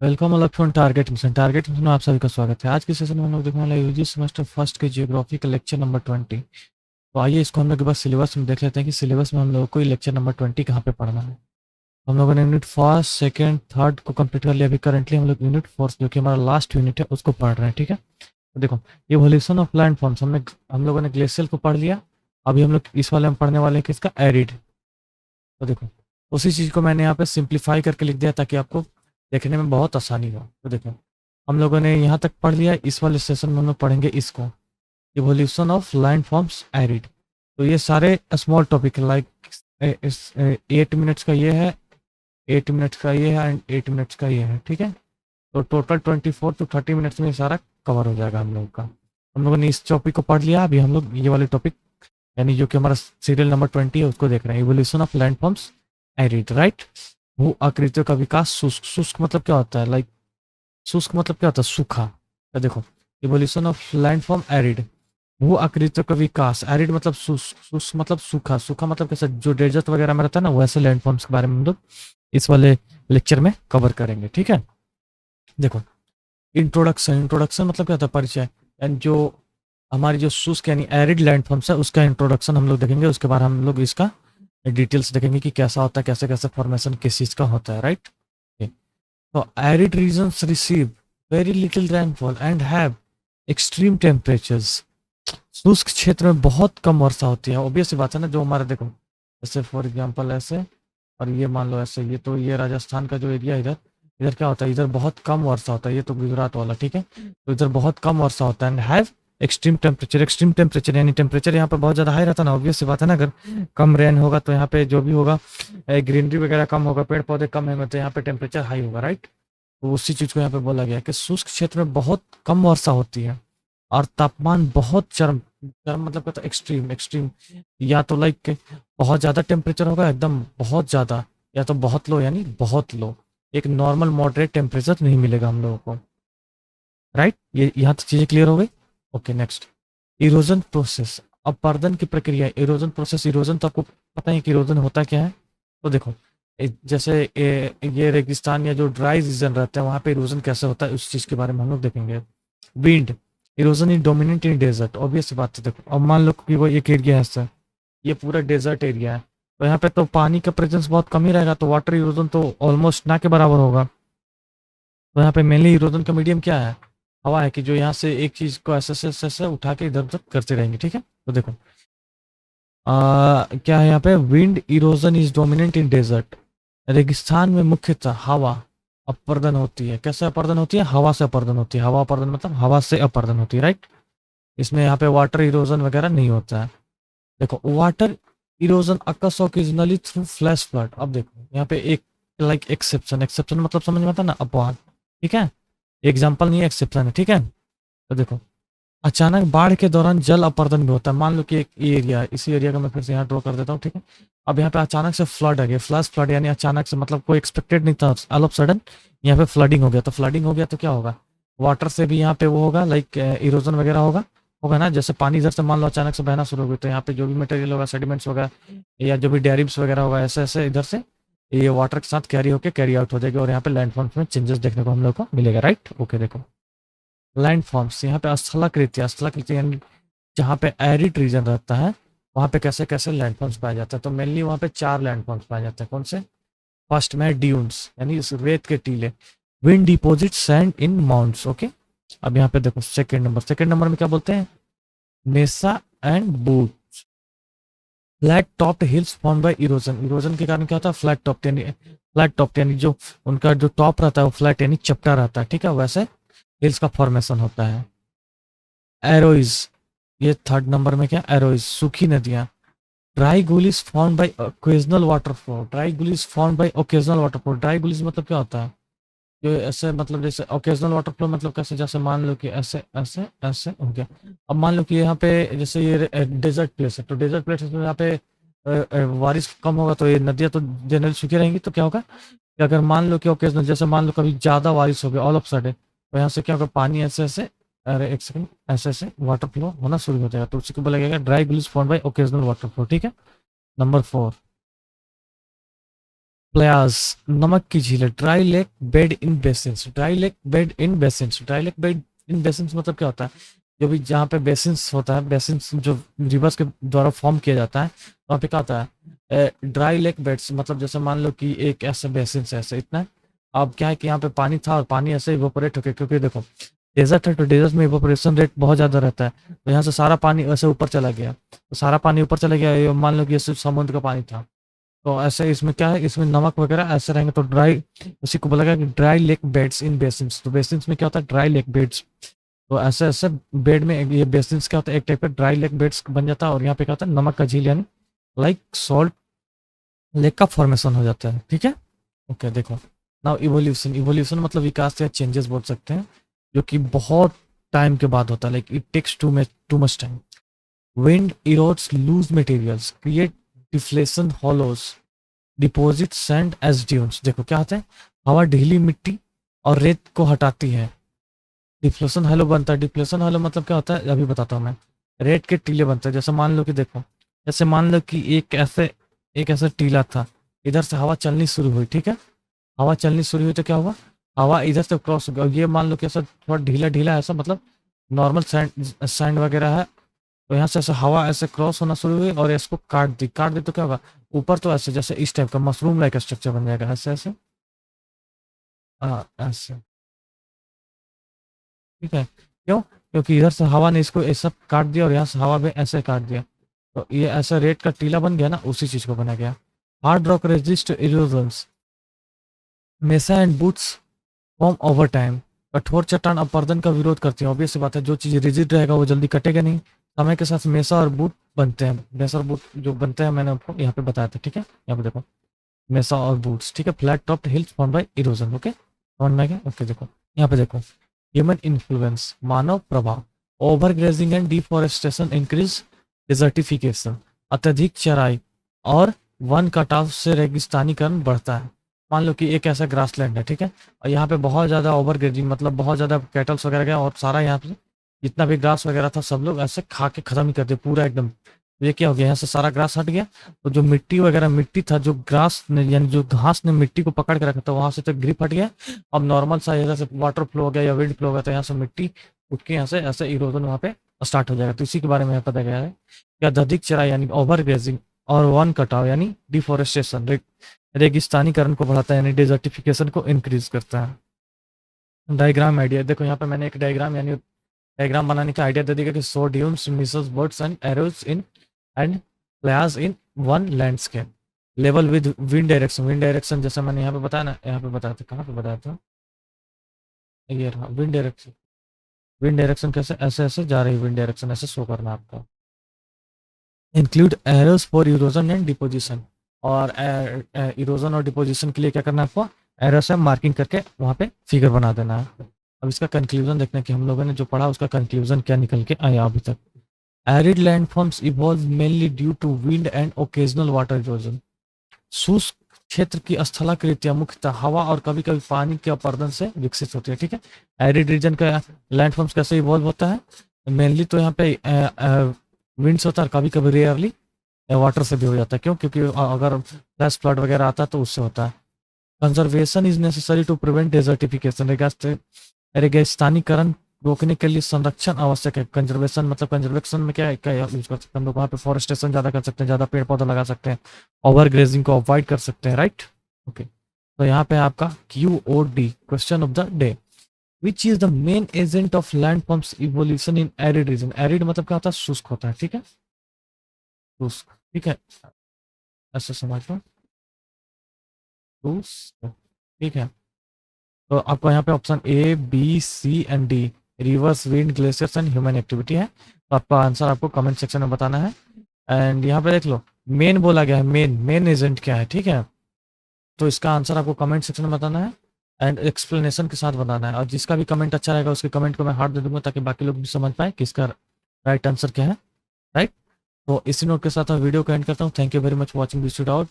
Welcome all of target mission में आप सभी का स्वागत है। आज के सेशन में हम लोग देखने वाले यूजी सेमेस्टर फर्स्ट के जियोग्राफी का लेक्चर नंबर 20। तो आइए इसको हम लोग के पास सिलेबस में देख लेते हैं कि सिलेबस में हम लोगों को लेक्चर नंबर 20 कहाँ पे पढ़ना है। हम लोगों ने यूनिट फर्स्ट सेकंड थर्ड को कंप्लीट कर लिया। अभी करंटली हम लोग यूनिट फोर्थ जो कि हमारा लास्ट यूनिट है उसको पढ़ रहे हैं। ठीक है, तो देखो इवोल्यूशन ऑफ लैंड फॉर्म्स हम लोगों ने ग्लेशियल को पढ़ लिया। अभी हम लोग इस वाले में पढ़ने वाले हैं कि इसका एरिड। तो देखो उसी चीज़ को मैंने यहाँ पे सिंप्लीफाई करके लिख दिया ताकि आपको देखने में बहुत आसानी हो। तो देखो हम लोगों ने यहाँ तक पढ़ लिया। इस वाले सेशन में हम लोग पढ़ेंगे इसको, evolution of land forms arid. तो ये सारे स्मॉल टॉपिक लाइक 8 मिनट्स का ये है, 8 मिनट्स का ये है एंड 8 मिनट्स का ये है। ठीक है, तो टोटल 24 to 30 मिनट्स में ये सारा कवर हो जाएगा हम लोगों का। हम लोगों ने इस टॉपिक को पढ़ लिया। अभी हम लोग ये वाले टॉपिक यानी जो कि हमारा सीरियल नंबर 20 है उसको देख रहे हैं, evolution of land forms arid. Right, भू आकृतियों का विकास। शुष्क, शुष्क मतलब क्या होता है? लाइक शुष्क मतलब क्या होता है? सूखा। तो देखो evolution of land form arid, भू आकृतियों का विकास। एरिड मतलब शुष्क, शुष्क मतलब सूखा। सूखा मतलब कैसे? जो डेजर्ट वगैरह में रहता है ना, वैसे लैंड फॉर्म्स के बारे में हम लोग इस वाले लेक्चर में कवर करेंगे। ठीक है, देखो इंट्रोडक्शन। इंट्रोडक्शन मतलब क्या होता है? परिचय। एंड जो हमारी जो शुष्क यानी एरिड लैंड फॉर्म्स है उसका इंट्रोडक्शन हम लोग देखेंगे। उसके बाद हम लोग इसका डिटेल्स देखेंगे कि कैसा होता है, कैसे कैसे फॉर्मेशन किस चीज़ का होता है। राइट, तो arid regions receive very little rainfall and have extreme temperatures. शुष्क क्षेत्र में बहुत कम वर्षा होती है। ऑब्वियस सी बात है ना, जो हमारे देखो जैसे फॉर एग्जांपल ऐसे, और ये मान लो ऐसे, ये तो ये राजस्थान का जो एरिया इधर, इधर क्या होता है? इधर बहुत कम वर्षा होता है। ये तो गुजरात वाला, ठीक है, तो इधर बहुत कम वर्षा होता है and have extreme temperature. Extreme temperature यानी टेम्परेचर यहाँ पे बहुत ज़्यादा हाई रहता है ना। ऑब्वियस सी बात है ना, अगर कम रेन होगा तो यहाँ पे जो भी होगा ग्रीनरी वगैरह कम होगा, पेड़ पौधे कम होंगे, तो यहाँ पे टेम्परेचर हाई होगा। राइट, तो उसी चीज़ को यहाँ पे बोला गया है कि शुष्क क्षेत्र में बहुत कम वर्षा होती है और तापमान बहुत चरम, चरम मतलब कहता है एक्सट्रीम। एक्सट्रीम या तो लाइक बहुत ज़्यादा टेम्परेचर होगा एकदम बहुत ज़्यादा, या तो बहुत लो यानी बहुत लो। एक नॉर्मल मॉडरेट टेम्परेचर नहीं मिलेगा हम लोगों को। राइट, ये यहाँ तक चीज़ें क्लियर हो गई। Okay, next erosion process. अपरदन की प्रक्रिया, इरोजन प्रोसेस। इरोजन तो आपको पता है कि इरोजन होता क्या है। तो देखो जैसे ये रेगिस्तान या जो ड्राई रीजन रहता है वहाँ पे इरोजन कैसे होता है उस चीज़ के बारे में हम लोग देखेंगे। Wind, erosion is dominant in desert. Obvious सी बात है। देखो अब मान लो कि वो एक एरिया है सर, ये पूरा डेजर्ट एरिया है, तो यहाँ पे तो पानी का प्रेजेंस बहुत कम ही रहेगा, तो वाटर इरोजन तो ऑलमोस्ट ना के बराबर होगा। तो यहाँ पे मेनली इरोजन का मीडियम क्या है? हवा है, कि जो यहाँ से एक चीज़ को ऐसे उठा के इधर उधर करते रहेंगे। ठीक है, तो देखो क्या है यहाँ पे? Wind erosion is dominant in desert. रेगिस्तान में मुख्यतः हवा अपर्दन होती है। कैसे अपर्दन होती है? हवा से अपर्दन होती है। हवा अपर्दन मतलब हवा से अपर्दन होती है। राइट, इसमें यहाँ पे वाटर इरोजन वगैरह नहीं होता है। देखो water erosion अकस occasionally through flash flood. अब देखो यहाँ पे एक लाइक एक्सेप्शन। एक्सेप्शन मतलब समझ में आता है ना, अपवाद। ठीक है, एग्जाम्पल नहीं है, एक्सेप्शन है। ठीक है, तो देखो अचानक बाढ़ के दौरान जल अपर्दन भी होता है। मान लो कि एक एरिया है, इसी एरिया का मैं फिर से यहाँ ड्रॉ कर देता हूँ। ठीक है, अब यहाँ पे अचानक से फ्लड आ गया। फ्लैश फ्लड यानी अचानक से, मतलब कोई एक्सपेक्टेड नहीं था, ऑल ऑफ सडन यहाँ पे फ्लडिंग हो गया। तो फ्लडिंग हो गया तो क्या होगा? वाटर से भी यहाँ पे वो होगा, लाइक इरोजन वगैरह होगा, होगा ना। जैसे पानी इधर से मान लो अचानक से बहना शुरू हो गई, तो यहाँ पे जो भी मटेरियल होगा, सेडिमेंट्स वगैरह या जो भी डेरिव्स वगैरह होगा, ऐसे ऐसे इधर से ये वाटर के साथ कैरी होकर कैरी आउट हो जाएगी और यहाँ पे लैंडफॉर्म्स में चेंजेस देखने को हम लोग को मिलेगा। राइट, ओके, देखो लैंडफॉर्म्स यहाँ पे स्थलाकृति। स्थलाकृति यानी जहाँ पे एरिड रीजन रहता है वहाँ पे कैसे कैसे लैंडफॉर्म्स पाए जाते हैं। तो मेनली वहाँ पे 4 लैंडफॉर्म्स पाए जाते हैं। कौन से? फर्स्ट में ड्यून्स यानी इस रेत के टीले। Wind deposit sand in mounts. Okay, अब यहाँ पे देखो सेकंड नंबर में क्या बोलते हैं? Mesa and butte. Flat topped hills form by erosion. Erosion के कारण क्या होता है? फ्लैट टॉप यानी जो उनका जो टॉप रहता है वो फ्लैट यानी चपटा रहता है। ठीक है, वैसे हिल्स का फॉर्मेशन होता है। एरोइज, ये थर्ड नंबर में क्या? एरोइज सूखी नदियां। Dry gullies form by occasional water flow. Dry gullies form by occasional water flow. Dry gullies मतलब क्या होता है? जो ऐसे मतलब जैसे ओकेजनल वाटरफ्लो मतलब कैसे? जैसे मान लो कि ऐसे ऐसे ऐसे हो गया। अब मान लो कि यहाँ पे जैसे ये डेजर्ट प्लेस है, तो डेजर्ट प्लेस में यहाँ पे बारिश कम होगा तो ये नदियाँ तो जनरली सूखी रहेंगी। तो क्या होगा कि अगर मान लो कि ओकेजनल, जैसे मान लो कभी ज़्यादा बारिश हो गई ऑल ऑफ सडन, तो यहाँ से क्या होगा? पानी ऐसे ऐसे, अरे एक सेकंड, ऐसे ऐसे वाटर फ्लो होना शुरू हो जाएगा, तो उसी को बोला गया dry gullies form by occasional water flow. ठीक है, नंबर 4 प्लयास नमक की झीलें, dry lake bed in basins, dry lake bed in basins, dry lake bed in basins मतलब क्या होता है? जो भी जहाँ पे बेसिन्स होता है, बेसिन्स जो रिवर्स के द्वारा फॉर्म किया जाता है, वहाँ पे क्या होता है? ड्राई लेक बेड्स मतलब जैसे मान लो कि एक ऐसा बेसिन्स है, ऐसे इतना है। अब क्या है कि यहाँ पे पानी था और पानी ऐसे इवोपोरेट होके, क्योंकि देखो डेजर्ट है तो डेजर्ट में इवोपोरेशन रेट बहुत ज़्यादा रहता है, तो यहाँ से सारा पानी ऐसे ऊपर चला गया, तो सारा पानी ऊपर चला गया, ये मान लो कि ये सिर्फ समुद्र का पानी था। तो ऐसे इसमें क्या है, इसमें नमक वगैरह ऐसे रहेंगे तो ड्राई, उसी को बोला गया कि ड्राई लेक बेड्स इन बेसिन्स। तो बेसिन्स में क्या होता है? Dry lake beds. तो ऐसे ऐसे बेड में ये बेसिन्स क्या होता है, एक टाइप का ड्राई लेक बेड्स बन जाता है, और यहाँ पे क्या होता है, नमक का झील यानी लाइक सॉल्ट लेक का फॉर्मेशन हो जाता है। ठीक है, ओके देखो। नाउ इवोल्यूशन, इवोल्यूशन मतलब विकास या चेंजेस बोल सकते हैं, जो कि बहुत टाइम के बाद होता है, like it takes too much time. Wind erodes loose materials, create deflation hollows, deposit sand as dunes. देखो क्या होता है, हवा ढीली मिट्टी और रेत को हटाती है, डिफ्लेशन हॉलो बनता है। डिफ्लेशन हॉलो मतलब क्या होता है, अभी बताता हूँ मैं। रेत के टीले बनते हैं, जैसे मान लो कि देखो, जैसे मान लो कि एक ऐसा टीला था, इधर से हवा चलनी शुरू हुई, ठीक है, हवा चलनी शुरू हुई तो क्या हुआ, हवा इधर से क्रॉस हो गया, और ये मान लो कि ऐसा थोड़ा ढीला ढीला ऐसा मतलब नॉर्मल सैंड सैंड वगैरह है, तो यहाँ से ऐसे हवा ऐसे क्रॉस होना शुरू हुई और इसको काट दी तो क्या होगा, ऊपर तो ऐसे जैसे इस टाइप का मशरूम लाइक स्ट्रक्चर बन जाएगा, ऐसे ऐसे। हाँ ऐसे, ठीक है। क्यों? क्योंकि इधर से हवा ने इसको ऐसा काट दिया और यहाँ से हवा भी ऐसे काट दिया, तो ये ऐसा रेत का टीला बन गया ना, उसी चीज को बना गया। Hard rock resist erosions, mesa and buttes form over time. कठोर चट्टान अपरदन का विरोध करती है, ऑब्वियस सी बात है, जो चीज रिजिड रहेगा वो जल्दी कटेगा नहीं। समय के साथ मेसा और बूट बनते हैं, मेसा और बूट जो बनते हैं मैंने आपको यहाँ पे बताया था, ठीक है, यहाँ पे देखो, मेसा और बूट्स, ठीक है। Flat topped hills form by erosion, okay, समझ में आ गया? ओके देखो, यहाँ पे देखो, ह्यूमन इन्फ्लुएंस, मानव प्रभाव, over grazing and deforestation increase desertification, अत्यधिक चराई और वन कटाव से रेगिस्तानीकरण बढ़ता है। मान लो कि एक ऐसा ग्रासलैंड है, ठीक है, और यहाँ पे बहुत ज़्यादा ओवर ग्रेजिंग मतलब बहुत ज़्यादा कैटल्स वगैरह गया, और सारा यहाँ पे जितना भी ग्रास वगैरह था सब लोग ऐसे खा के खत्म ही कर दिए पूरा एकदम। ये क्या हो गया, यहाँ से सारा ग्रास हट गया, तो जो मिट्टी वगैरह मिट्टी था, जो ग्रास ने यानी जो घास ने मिट्टी को पकड़ के रखा था, वहां से तो ग्रिप हट गया। अब नॉर्मल सा इधर से वाटर फ्लो हो गया या विंड फ्लो हो गया, तो यहाँ से मिट्टी उठ के यहाँ से ऐसे इरोजन वहाँ पे स्टार्ट हो जाएगा। तो इसी के बारे में पता गया है कि अत्यधिक चराई यानी ओवर ग्रेजिंग और वन कटाव यानी डिफोरेस्टेशन रेगिस्तानीकरण को बढ़ाता है, यानी डेजर्टिफिकेशन को इंक्रीज करता है। डायग्राम आइडिया देखो, यहाँ पे मैंने एक डायग्राम यानी डायग्राम बनाने का आइडिया दे दिया कि so dunes missiles birds and arrows in and players in one landscape level with wind direction. Wind direction जैसे मैंने यहाँ पे बताया ना, यहाँ पे बताया था, कहाँ पे बताया था, ये रहा विंड डायरेक्शन। विंड डायरेक्शन कैसे, ऐसे ऐसे जा रही है विंड डायरेक्शन, ऐसे शो करना है आपको। Include arrows for erosion and deposition, और इरोजन और डिपोजिशन के लिए क्या करना है आपको, एरो से मार्किंग करके वहाँ पे फिगर बना देना है। अब इसका कंक्लूजन देखने की, हम लोगों ने जो पढ़ा उसका कंक्लूजन क्या निकल के आया अभी तक। Arid landforms evolve mainly due to wind and occasional water erosion. शुष्क क्षेत्र की स्थलाकृतियां मुख्यतः हवा और कभी कभी पानी के अपरदन से विकसित होती है, ठीक है। एरिड रीजन का लैंडफॉर्म्स कैसे इवॉल्व होता है, मेनली तो यहाँ पे विंड्स होता है, कभी कभी रेयरली वाटर से भी हो जाता है। क्यों? क्योंकि अगर फ्लैश फ्लड वगैरह आता है तो उससे होता है। Conservation is necessary to prevent desertification, रेगिस्तानीकरण रोकने के लिए संरक्षण आवश्यक है। कंजर्वेशन मतलब कंजर्वेशन में क्या क्या यूज कर सकते हैं हम लोग, वहाँ पे फॉरेस्टेशन ज़्यादा कर सकते हैं, ज़्यादा पेड़ पौधा लगा सकते हैं, ओवर ग्रेजिंग को अवॉइड कर सकते हैं, राइट। ओके, तो यहाँ पे आपका QOD question of the day, which is the main agent of land pumps evolution in arid region. Arid मतलब क्या होता है, शुष्क होता है, ठीक है, शुष्क, ठीक है, ऐसे समझ लो, शुष्क, ठीक है। तो आपको यहाँ पे option A B C and D, reverse wind glaciers and human activity है, तो आपका आंसर आपको कमेंट सेक्शन में बताना है। एंड यहाँ पे देख लो, मेन बोला गया है, मेन एजेंट क्या है, ठीक है, तो इसका आंसर आपको कमेंट सेक्शन में बताना है एंड एक्सप्लेनेशन के साथ बताना है, और जिसका भी कमेंट अच्छा रहेगा उसके कमेंट को मैं हार्ट दे दूंगा, ताकि बाकी लोग भी समझ पाए कि इसका राइट आंसर क्या है, राइट। तो इसी नोट के साथ मैं वीडियो को एंड करता हूँ। Thank you very much for watching this video out.